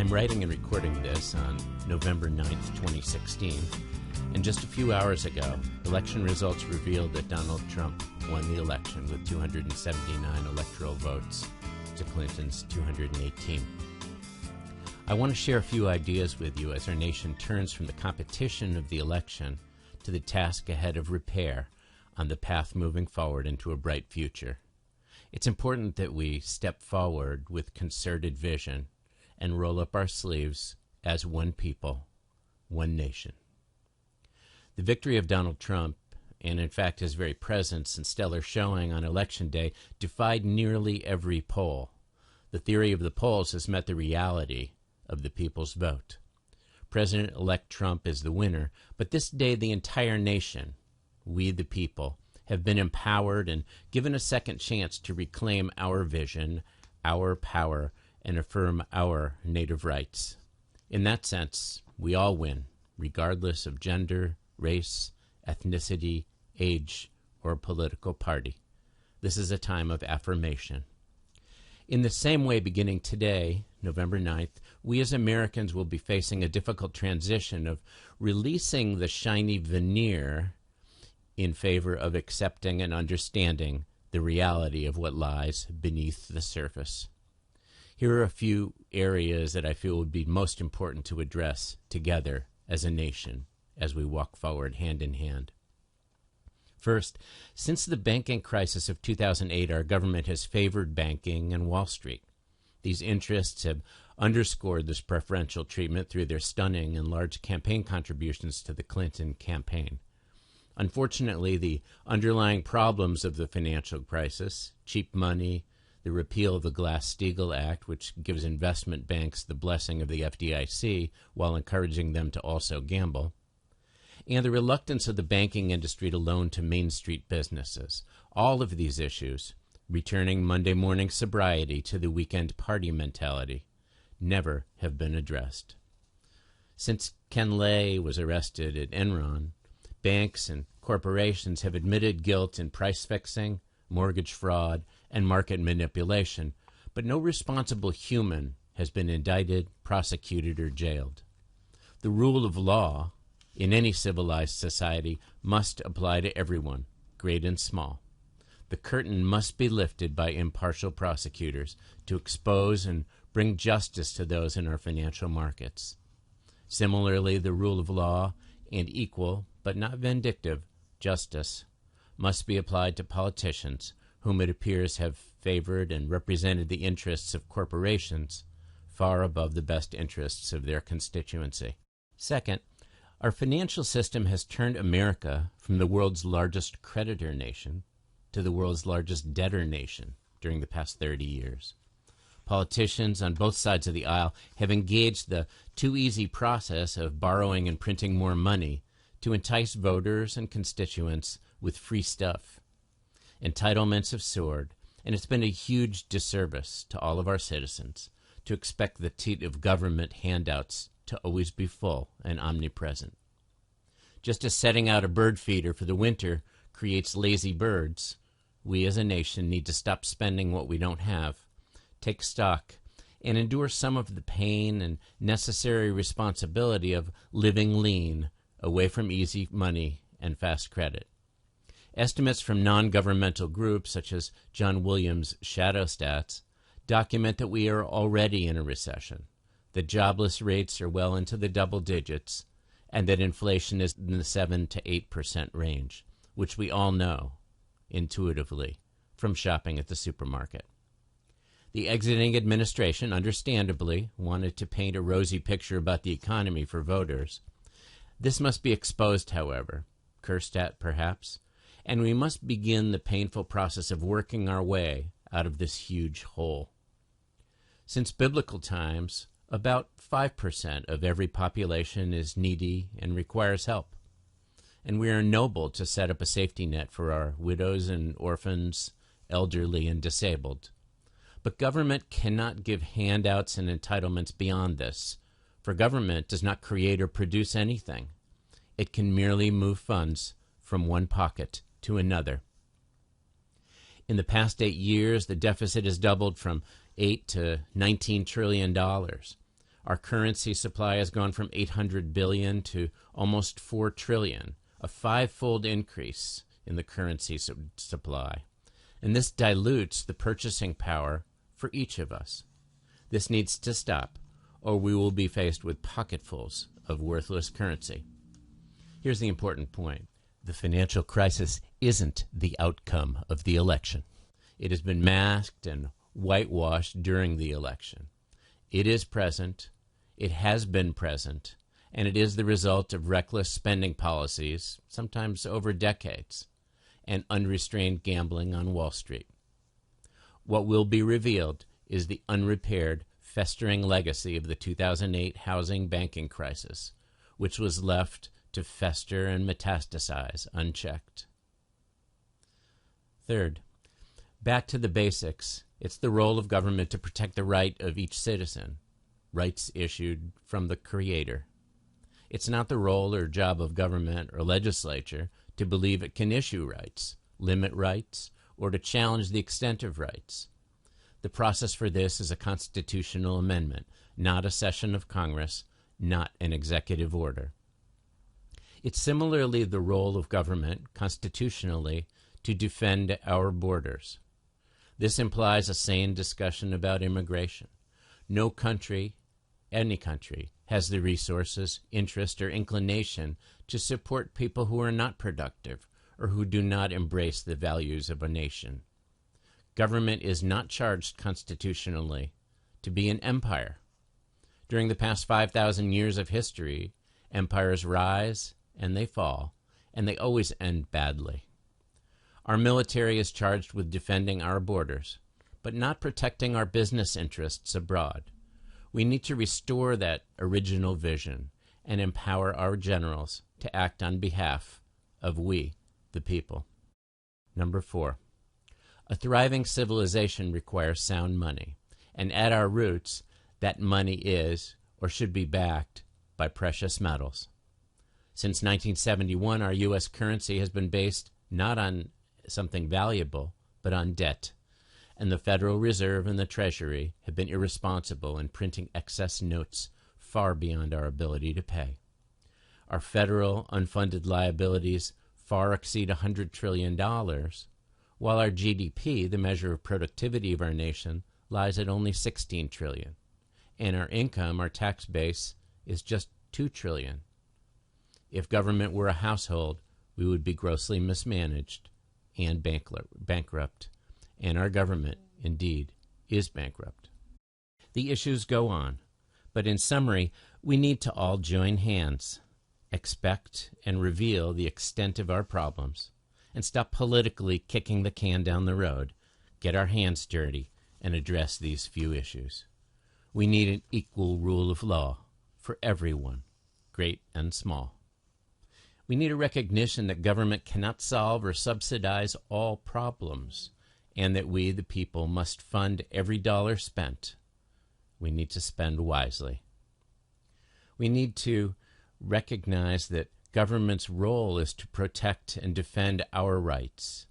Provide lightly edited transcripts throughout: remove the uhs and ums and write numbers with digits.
I'm writing and recording this on November 9th, 2016, and just a few hours ago, election results revealed that Donald Trump won the election with 279 electoral votes to Clinton's 218. I want to share a few ideas with you as our nation turns from the competition of the election to the task ahead of repair on the path moving forward into a bright future. It's important that we step forward with concerted vision and roll up our sleeves as one people, one nation. The victory of Donald Trump, and in fact his very presence and stellar showing on Election Day, defied nearly every poll. The theory of the polls has met the reality of the people's vote. President-elect Trump is the winner, but this day the entire nation, we the people, have been empowered and given a second chance to reclaim our vision, our power, and affirm our native rights. In that sense, we all win, regardless of gender, race, ethnicity, age, or political party. This is a time of affirmation. In the same way, beginning today, November 9th, we as Americans will be facing a difficult transition of releasing the shiny veneer in favor of accepting and understanding the reality of what lies beneath the surface. Here are a few areas that I feel would be most important to address together as a nation as we walk forward hand in hand. First, since the banking crisis of 2008, our government has favored banking and Wall Street. These interests have underscored this preferential treatment through their stunning and large campaign contributions to the Clinton campaign. Unfortunately, the underlying problems of the financial crisis, cheap money, the repeal of the Glass-Steagall Act, which gives investment banks the blessing of the FDIC while encouraging them to also gamble, and the reluctance of the banking industry to loan to Main Street businesses. All of these issues, returning Monday morning sobriety to the weekend party mentality, never have been addressed. Since Ken Lay was arrested at Enron, banks and corporations have admitted guilt in price fixing, mortgage fraud, and market manipulation, but no responsible human has been indicted, prosecuted, or jailed. The rule of law in any civilized society must apply to everyone, great and small. The curtain must be lifted by impartial prosecutors to expose and bring justice to those in our financial markets. Similarly, the rule of law and equal, but not vindictive, justice must be applied to politicians whom it appears have favored and represented the interests of corporations far above the best interests of their constituency. Second, our financial system has turned America from the world's largest creditor nation to the world's largest debtor nation during the past 30 years. Politicians on both sides of the aisle have engaged the too easy process of borrowing and printing more money to entice voters and constituents with free stuff. Entitlements have soared, and it's been a huge disservice to all of our citizens to expect the teat of government handouts to always be full and omnipresent. Just as setting out a bird feeder for the winter creates lazy birds, we as a nation need to stop spending what we don't have, take stock, and endure some of the pain and necessary responsibility of living lean, away from easy money and fast credit. Estimates from non-governmental groups such as John Williams' Shadow Stats document that we are already in a recession, that jobless rates are well into the double digits, and that inflation is in the 7 to 8% range, which we all know intuitively from shopping at the supermarket. The exiting administration, understandably, wanted to paint a rosy picture about the economy for voters. This must be exposed, however, cursed at perhaps, and we must begin the painful process of working our way out of this huge hole. Since biblical times, about 5% of every population is needy and requires help, and we are ennobled to set up a safety net for our widows and orphans, elderly and disabled. But government cannot give handouts and entitlements beyond this, for government does not create or produce anything. It can merely move funds from one pocket to another. In the past 8 years, the deficit has doubled from $8 to $19 trillion. Our currency supply has gone from 800 billion to almost 4 trillion, a five-fold increase in the currency supply. And this dilutes the purchasing power for each of us. This needs to stop, or we will be faced with pocketfuls of worthless currency. Here's the important point. The financial crisis isn't the outcome of the election. It has been masked and whitewashed during the election. It is present, it has been present, and it is the result of reckless spending policies, sometimes over decades, and unrestrained gambling on Wall Street. What will be revealed is the unrepaired, festering legacy of the 2008 housing banking crisis, which was left to fester and metastasize unchecked. Third, back to the basics. It's the role of government to protect the right of each citizen, rights issued from the Creator. It's not the role or job of government or legislature to believe it can issue rights, limit rights, or to challenge the extent of rights. The process for this is a constitutional amendment, not a session of Congress, not an executive order. It's similarly the role of government, constitutionally, to defend our borders. This implies a sane discussion about immigration. No country, any country, has the resources, interest, or inclination to support people who are not productive or who do not embrace the values of a nation. Government is not charged constitutionally to be an empire. During the past 5,000 years of history, empires rise and they fall, and they always end badly. Our military is charged with defending our borders, but not protecting our business interests abroad. We need to restore that original vision and empower our generals to act on behalf of we, the people. Number 4, a thriving civilization requires sound money, and at our roots, that money is, or should be backed, by precious metals. Since 1971, our U.S. currency has been based not on something valuable, but on debt. And the Federal Reserve and the Treasury have been irresponsible in printing excess notes far beyond our ability to pay. Our federal unfunded liabilities far exceed $100 trillion, while our GDP, the measure of productivity of our nation, lies at only $16 trillion. And our income, our tax base, is just $2 trillion. If government were a household, we would be grossly mismanaged and bankrupt. And our government, indeed, is bankrupt. The issues go on, but in summary, we need to all join hands, expect and reveal the extent of our problems, and stop politically kicking the can down the road, get our hands dirty, and address these few issues. We need an equal rule of law for everyone, great and small. We need a recognition that government cannot solve or subsidize all problems, and that we, the people, must fund every dollar spent. We need to spend wisely. We need to recognize that government's role is to protect and defend our rights,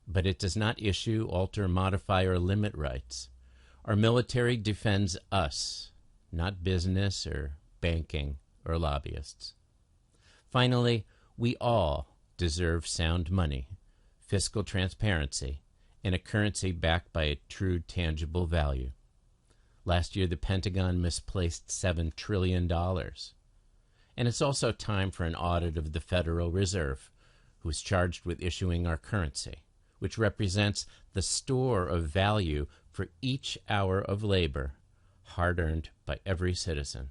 but it does not issue, alter, modify, or limit rights. Our military defends us, not business or banking or lobbyists. Finally, we all deserve sound money, fiscal transparency, and a currency backed by a true tangible value. Last year, the Pentagon misplaced $7 trillion. And it's also time for an audit of the Federal Reserve, who is charged with issuing our currency, which represents the store of value for each hour of labor, hard-earned by every citizen.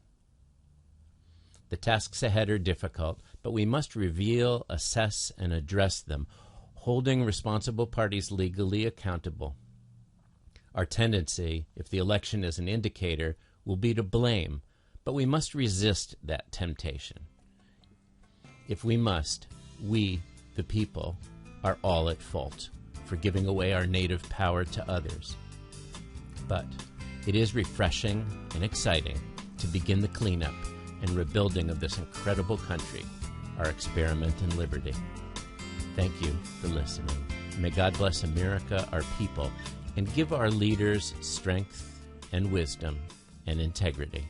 The tasks ahead are difficult, but we must reveal, assess, and address them, holding responsible parties legally accountable. Our tendency, if the election is an indicator, will be to blame, but we must resist that temptation. If we must, we, the people, are all at fault for giving away our native power to others. But it is refreshing and exciting to begin the cleanup and rebuilding of this incredible country, our experiment in liberty. Thank you for listening. May God bless America, our people, and give our leaders strength and wisdom and integrity.